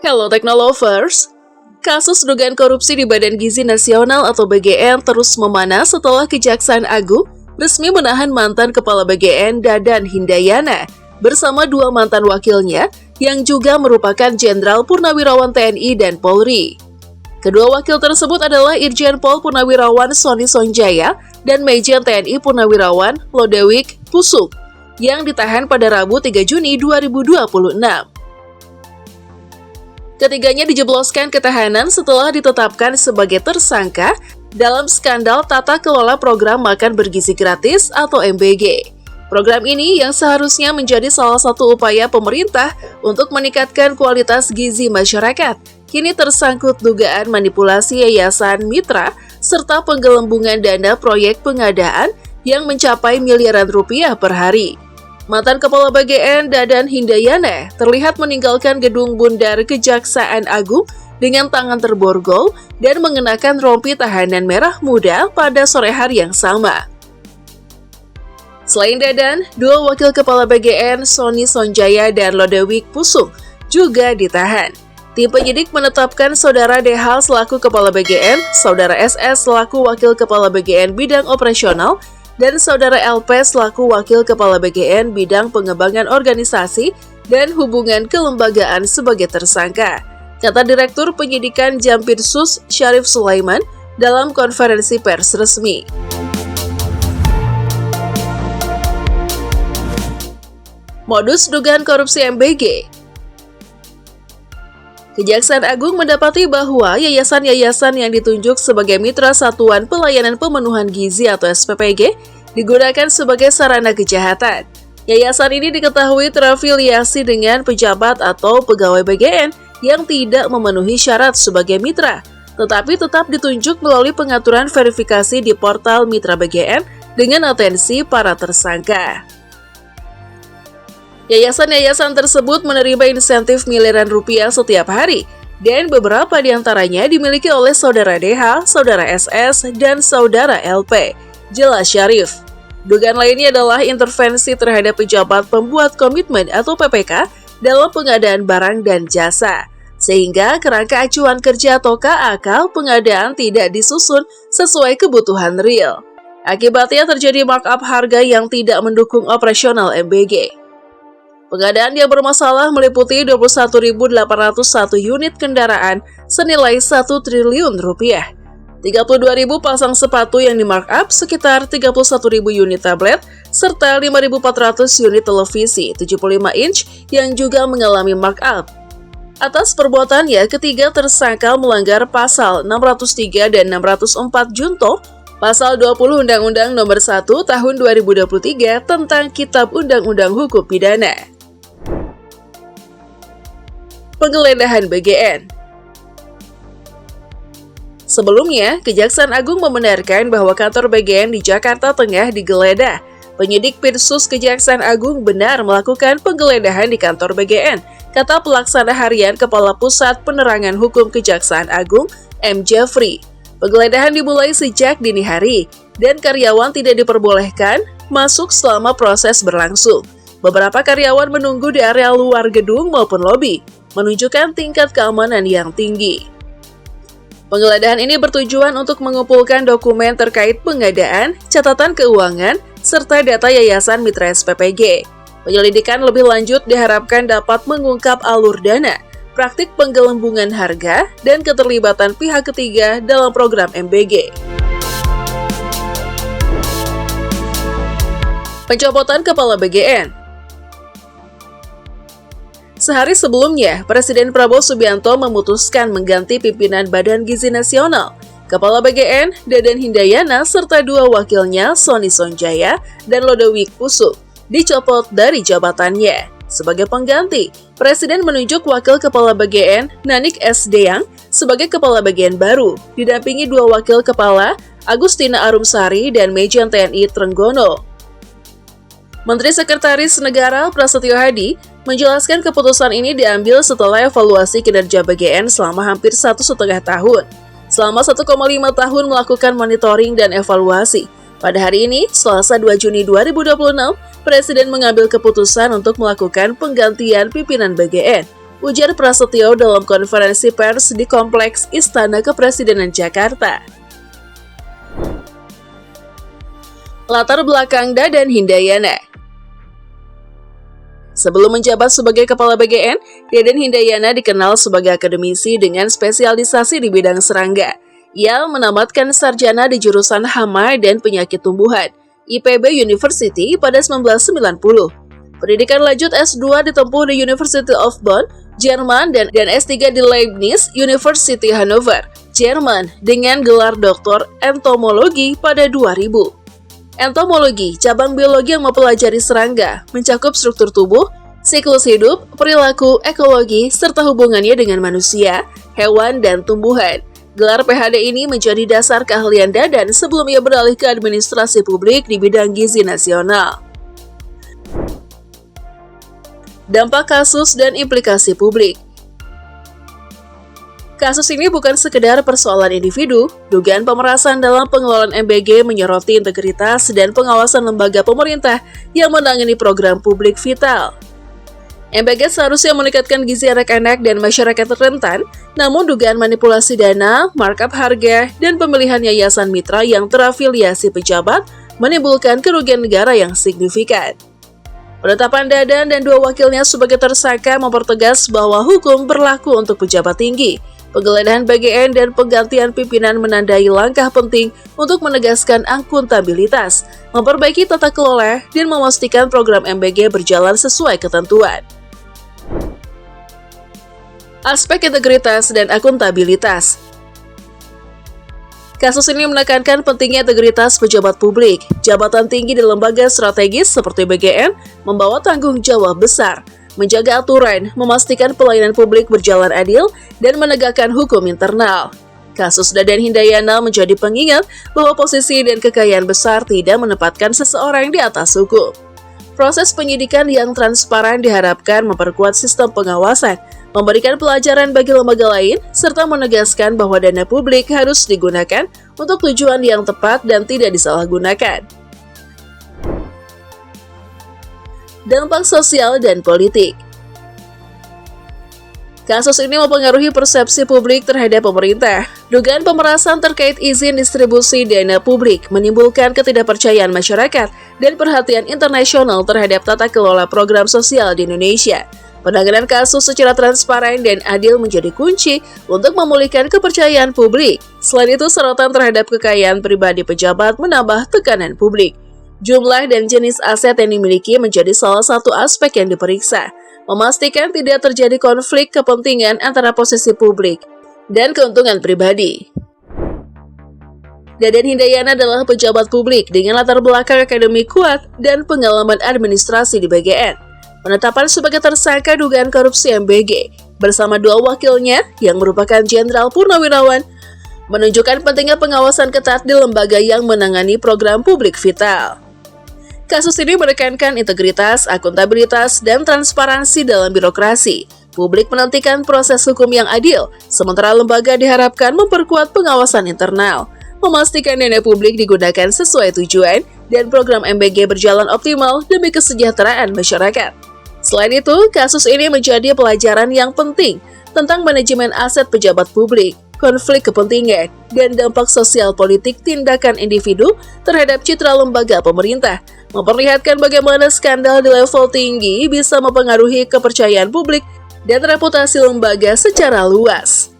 Hello Technolovers, kasus dugaan korupsi di Badan Gizi Nasional atau BGN terus memanas setelah Kejaksaan Agung resmi menahan mantan Kepala BGN Dadan Hindayana bersama dua mantan wakilnya yang juga merupakan Jenderal Purnawirawan TNI dan Polri. Kedua wakil tersebut adalah Irjen Pol Purnawirawan Sony Sonjaya dan Majen TNI Purnawirawan Lodewijk Pusuk yang ditahan pada Rabu 3 Juni 2026. Ketiganya dijebloskan ke tahanan setelah ditetapkan sebagai tersangka dalam skandal tata kelola program makan bergizi gratis atau MBG. Program ini yang seharusnya menjadi salah satu upaya pemerintah untuk meningkatkan kualitas gizi masyarakat, kini tersangkut dugaan manipulasi yayasan mitra serta penggelembungan dana proyek pengadaan yang mencapai miliaran rupiah per hari. Mantan Kepala BGN Dadan Hindayana terlihat meninggalkan gedung bundar Kejaksaan Agung dengan tangan terborgol dan mengenakan rompi tahanan merah muda pada sore hari yang sama. Selain Dadan, dua wakil Kepala BGN Sony Sonjaya dan Lodewijk Pusuk juga ditahan. Tim penyidik menetapkan Saudara DH selaku Kepala BGN, Saudara SS selaku Wakil Kepala BGN Bidang Operasional, dan Saudara LP selaku Wakil Kepala BGN Bidang Pengembangan Organisasi dan Hubungan Kelembagaan sebagai tersangka, kata Direktur Penyidikan Jampitsus Syarif Sulaiman dalam konferensi pers resmi. Modus dugaan korupsi MBG. Kejaksaan Agung mendapati bahwa yayasan-yayasan yang ditunjuk sebagai Mitra Satuan Pelayanan Pemenuhan Gizi atau SPPG digunakan sebagai sarana kejahatan. Yayasan ini diketahui terafiliasi dengan pejabat atau pegawai BGN yang tidak memenuhi syarat sebagai mitra, tetapi tetap ditunjuk melalui pengaturan verifikasi di portal Mitra BGN dengan atensi para tersangka. Yayasan-yayasan tersebut menerima insentif miliaran rupiah setiap hari, dan beberapa diantaranya dimiliki oleh Saudara DH, Saudara SS, dan Saudara LP, jelas Syarif. Dugaan lainnya adalah intervensi terhadap pejabat pembuat komitmen atau PPK dalam pengadaan barang dan jasa, sehingga kerangka acuan kerja atau KAK pengadaan tidak disusun sesuai kebutuhan real. Akibatnya terjadi markup harga yang tidak mendukung operasional MBG. Pengadaan yang bermasalah meliputi 21.801 unit kendaraan senilai 1 triliun rupiah, 32.000 pasang sepatu yang di-markup sekitar 31.000 unit tablet, serta 5.400 unit televisi 75 inch yang juga mengalami markup. Atas perbuatannya, ketiga tersangka melanggar pasal 603 dan 604 Junto, Pasal 20 Undang-Undang Nomor 1 Tahun 2023 tentang Kitab Undang-Undang Hukum Pidana. Penggeledahan BGN. Sebelumnya, Kejaksaan Agung membenarkan bahwa kantor BGN di Jakarta Tengah digeledah. Penyidik Pirsus Kejaksaan Agung benar melakukan penggeledahan di kantor BGN, kata Pelaksana Harian Kepala Pusat Penerangan Hukum Kejaksaan Agung, M. Jeffrey. Penggeledahan dimulai sejak dini hari, dan karyawan tidak diperbolehkan masuk selama proses berlangsung. Beberapa karyawan menunggu di area luar gedung maupun lobi, menunjukkan tingkat keamanan yang tinggi. Penggeledahan ini bertujuan untuk mengumpulkan dokumen terkait pengadaan, catatan keuangan, serta data yayasan mitra SPPG. Penyelidikan lebih lanjut diharapkan dapat mengungkap alur dana, praktik penggelembungan harga, dan keterlibatan pihak ketiga dalam program MBG. Pencopotan Kepala BGN. Sehari sebelumnya, Presiden Prabowo Subianto memutuskan mengganti pimpinan Badan Gizi Nasional. Kepala BGN, Dadan Hindayana, serta dua wakilnya, Sony Sonjaya dan Lodewijk Pusuk, dicopot dari jabatannya. Sebagai pengganti, Presiden menunjuk Wakil Kepala BGN, Nanik S. Deyang, sebagai Kepala BGN baru, didampingi dua Wakil Kepala, Agustina Arumsari dan Majen TNI Trenggono. Menteri Sekretaris Negara Prasetyo Hadi menjelaskan keputusan ini diambil setelah evaluasi kinerja BGN selama hampir 1,5 tahun. Selama 1,5 tahun melakukan monitoring dan evaluasi. Pada hari ini, Selasa 2 Juni 2026, Presiden mengambil keputusan untuk melakukan penggantian pimpinan BGN. ujar Prasetyo dalam konferensi pers di Kompleks Istana Kepresidenan Jakarta. Latar belakang Dadan Hindayana. Sebelum menjabat sebagai Kepala BGN, Dadan Hindayana dikenal sebagai akademisi dengan spesialisasi di bidang serangga. Ia menamatkan sarjana di jurusan Hama dan Penyakit Tumbuhan, IPB University pada 1990. Pendidikan lanjut S2 ditempuh di University of Bonn, Jerman dan S3 di Leibniz University Hannover, Jerman dengan gelar Doktor Entomologi pada 2000. Entomologi, cabang biologi yang mempelajari serangga, mencakup struktur tubuh, siklus hidup, perilaku, ekologi, serta hubungannya dengan manusia, hewan, dan tumbuhan. Gelar PhD ini menjadi dasar keahlian Dadan sebelum ia beralih ke administrasi publik di bidang gizi nasional. Dampak kasus dan implikasi publik. Kasus ini bukan sekedar persoalan individu, dugaan pemerasan dalam pengelolaan MBG menyoroti integritas dan pengawasan lembaga pemerintah yang menangani program publik vital. MBG seharusnya meningkatkan gizi anak-anak dan masyarakat rentan, namun dugaan manipulasi dana, markup harga, dan pemilihan yayasan mitra yang terafiliasi pejabat menimbulkan kerugian negara yang signifikan. Penetapan Dadan dan dua wakilnya sebagai tersangka mempertegas bahwa hukum berlaku untuk pejabat tinggi. Penggeledahan BGN dan penggantian pimpinan menandai langkah penting untuk menegaskan akuntabilitas, memperbaiki tata kelola, dan memastikan program MBG berjalan sesuai ketentuan. Aspek integritas dan akuntabilitas. Kasus ini menekankan pentingnya integritas pejabat publik. Jabatan tinggi di lembaga strategis seperti BGN membawa tanggung jawab besar, menjaga aturan, memastikan pelayanan publik berjalan adil, dan menegakkan hukum internal. Kasus Dadan Hindayana menjadi pengingat bahwa posisi dan kekayaan besar tidak menempatkan seseorang di atas hukum. Proses penyidikan yang transparan diharapkan memperkuat sistem pengawasan, memberikan pelajaran bagi lembaga lain, serta menegaskan bahwa dana publik harus digunakan untuk tujuan yang tepat dan tidak disalahgunakan. Dampak sosial dan politik. Kasus ini mempengaruhi persepsi publik terhadap pemerintah. Dugaan pemerasan terkait izin distribusi dana publik menimbulkan ketidakpercayaan masyarakat dan perhatian internasional terhadap tata kelola program sosial di Indonesia. Penanganan kasus secara transparan dan adil menjadi kunci untuk memulihkan kepercayaan publik. Selain itu, sorotan terhadap kekayaan pribadi pejabat menambah tekanan publik. Jumlah dan jenis aset yang dimiliki menjadi salah satu aspek yang diperiksa, memastikan tidak terjadi konflik kepentingan antara posisi publik dan keuntungan pribadi. Dadan Hindayana adalah pejabat publik dengan latar belakang akademik kuat dan pengalaman administrasi di BGN. Penetapan sebagai tersangka dugaan korupsi MBG bersama dua wakilnya yang merupakan Jenderal Purnawirawan menunjukkan pentingnya pengawasan ketat di lembaga yang menangani program publik vital. Kasus ini menekankan integritas, akuntabilitas, dan transparansi dalam birokrasi. Publik menantikan proses hukum yang adil, sementara lembaga diharapkan memperkuat pengawasan internal, memastikan dana publik digunakan sesuai tujuan, dan program MBG berjalan optimal demi kesejahteraan masyarakat. Selain itu, kasus ini menjadi pelajaran yang penting tentang manajemen aset pejabat publik, konflik kepentingan, dan dampak sosial politik tindakan individu terhadap citra lembaga pemerintah, memperlihatkan bagaimana skandal di level tinggi bisa mempengaruhi kepercayaan publik dan reputasi lembaga secara luas.